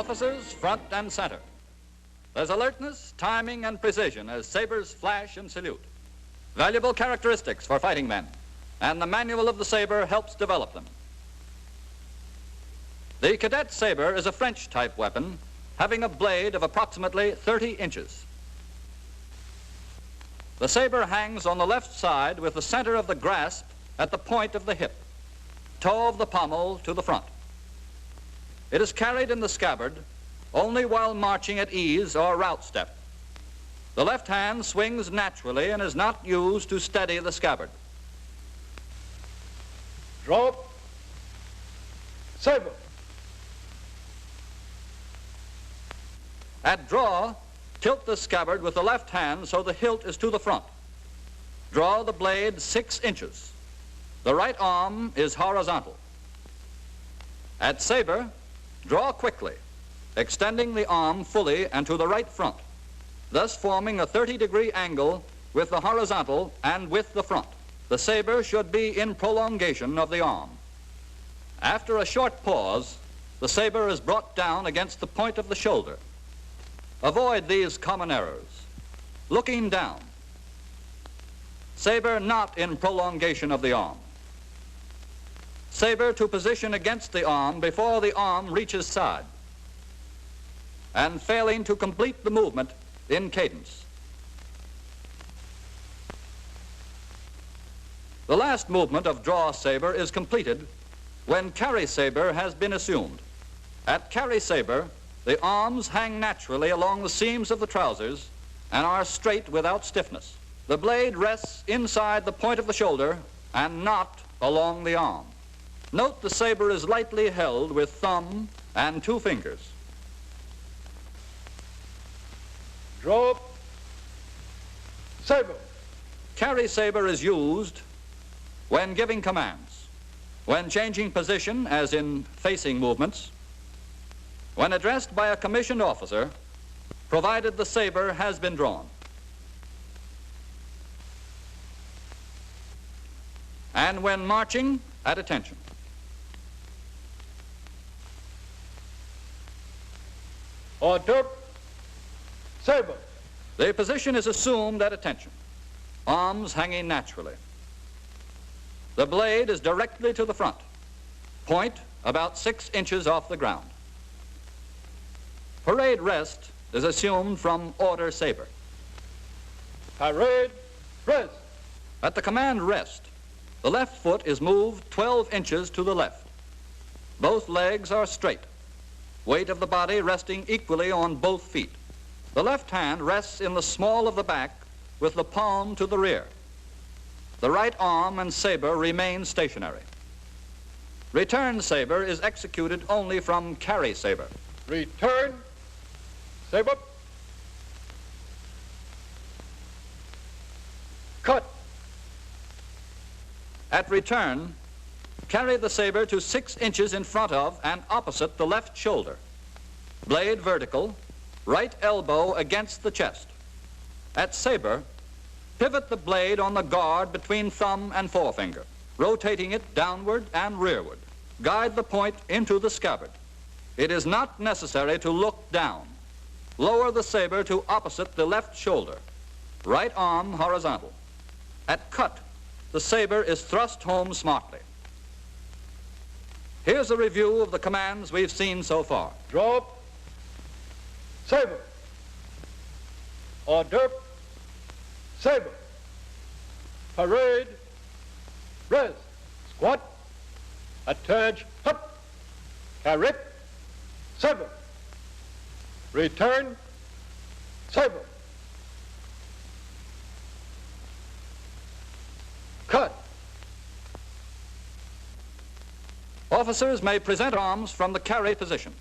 Officers front and center. There's alertness, timing, and precision as sabers flash and salute. Valuable characteristics for fighting men, and the manual of the saber helps develop them. The Cadet saber is a French-type weapon having a blade of approximately 30 inches. The saber hangs on the left side with the center of the grasp at the point of the hip, toe of the pommel to the front. It is carried in the scabbard only while marching at ease or route step. The left hand swings naturally and is not used to steady the scabbard. Drop. Saber. At draw, tilt the scabbard with the left hand so the hilt is to the front. Draw the blade 6 inches. The right arm is horizontal. At saber, draw quickly, extending the arm fully and to the right front, thus forming a 30-degree angle with the horizontal and with the front. The saber should be in prolongation of the arm. After a short pause, the saber is brought down against the point of the shoulder. Avoid these common errors. Looking down. Saber not in prolongation of the arm. Saber to position against the arm before the arm reaches side. And failing to complete the movement in cadence. The last movement of draw saber is completed when carry saber has been assumed. At carry saber, the arms hang naturally along the seams of the trousers and are straight without stiffness. The blade rests inside the point of the shoulder and not along the arm. Note the saber is lightly held with thumb and 2 fingers. Drop. Saber. Carry saber is used when giving commands, when changing position, as in facing movements, when addressed by a commissioned officer, provided the saber has been drawn, and when marching at attention. Order. Saber. The position is assumed at attention, arms hanging naturally. The blade is directly to the front, point about 6 inches off the ground. Parade rest is assumed from order saber. Parade rest. At the command rest, the left foot is moved 12 inches to the left. Both legs are straight, weight of the body resting equally on both feet. The left hand rests in the small of the back with the palm to the rear. The right arm and saber remain stationary. Return saber is executed only from carry saber. Return. Saber. Cut. At return, carry the saber to 6 inches in front of and opposite the left shoulder. Blade vertical, right elbow against the chest. At saber, pivot the blade on the guard between thumb and forefinger, rotating it downward and rearward. Guide the point into the scabbard. It is not necessary to look down. Lower the saber to opposite the left shoulder. Right arm horizontal. At cut, the saber is thrust home smartly. Here's a review of the commands we've seen so far. Drop. Saber. Order. Saber. Parade. Rest. Squat. Attach. Hop. Carry. Saber. Return. Saber. Cut. Officers may present arms from the carry position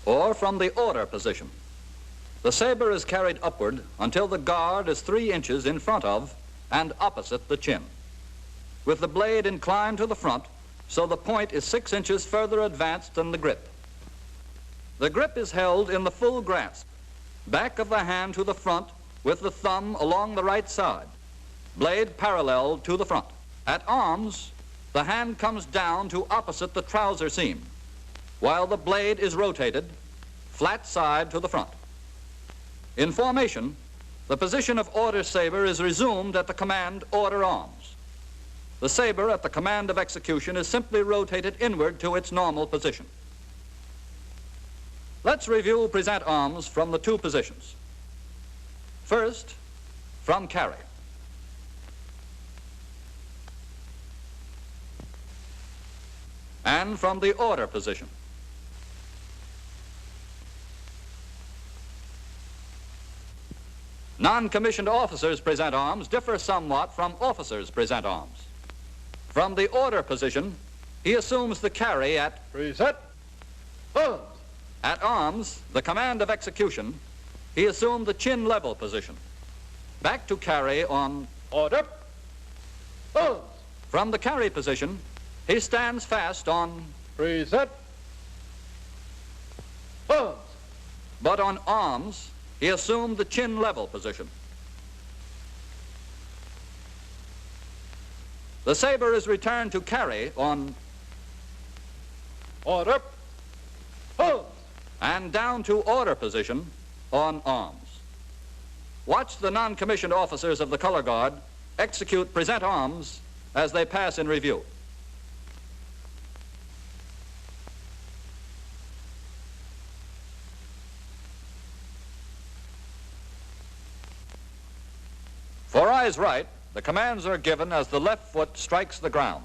or from the order position. The saber is carried upward until the guard is 3 inches in front of and opposite the chin, with the blade inclined to the front so the point is 6 inches further advanced than the grip. The grip is held in the full grasp, back of the hand to the front with the thumb along the right side, blade parallel to the front. At arms, the hand comes down to opposite the trouser seam. while the blade is rotated, flat side to the front. In formation, the position of order saber is resumed at the command order arms. The saber at the command of execution is simply rotated inward to its normal position. Let's review present arms from the two positions. First, from carry. And from the order position. Non-commissioned officers' present arms differ somewhat from officers' present arms. From the order position, he assumes the carry at Present. Arms. At arms, the command of execution, he assumed the chin level position. Back to carry on Order. Arms. From the carry position, he stands fast on Present. Arms. but on arms, he assumed the chin level position. The saber is returned to carry on Order. Arms. and down to order position on arms. Watch the non-commissioned officers of the color guard execute present arms as they pass in review. For eyes right, the commands are given as the left foot strikes the ground.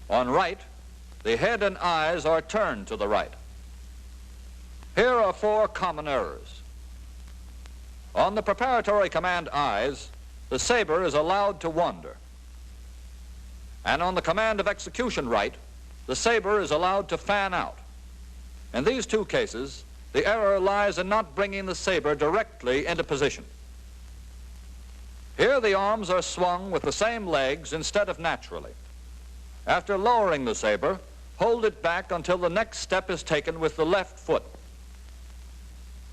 On right, the head and eyes are turned to the right. Here are 4 common errors. On the preparatory command eyes, the saber is allowed to wander. And on the command of execution right, the saber is allowed to fan out. In these 2 cases, the error lies in not bringing the saber directly into position. Here the arms are swung with the same legs instead of naturally. After lowering the saber, hold it back until the next step is taken with the left foot.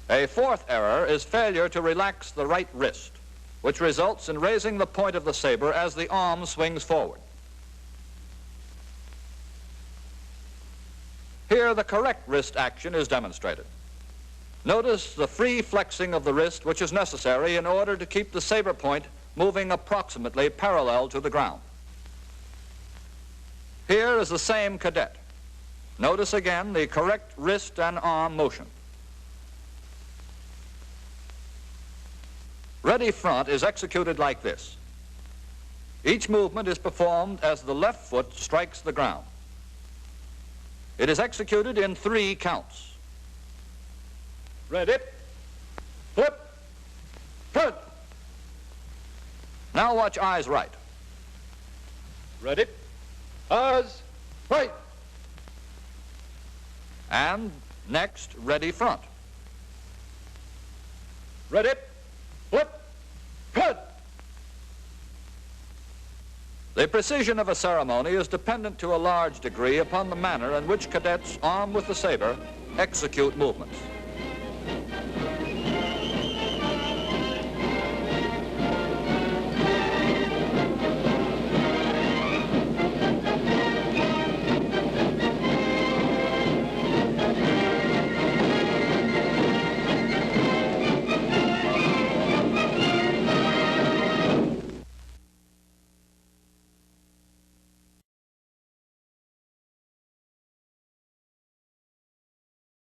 A 4th error is failure to relax the right wrist, which results in raising the point of the saber as the arm swings forward. Here the correct wrist action is demonstrated. Notice the free flexing of the wrist which is necessary in order to keep the saber point moving approximately parallel to the ground. Here is the same cadet. Notice again the correct wrist and arm motion. Ready front is executed like this. Each movement is performed as the left foot strikes the ground. It is executed in 3 counts. Ready. Flip. Turn. Now watch eyes right. Ready. Eyes right. And next, ready front. Ready. Flip. Turn. The precision of a ceremony is dependent to a large degree upon the manner in which cadets armed with the saber execute movements.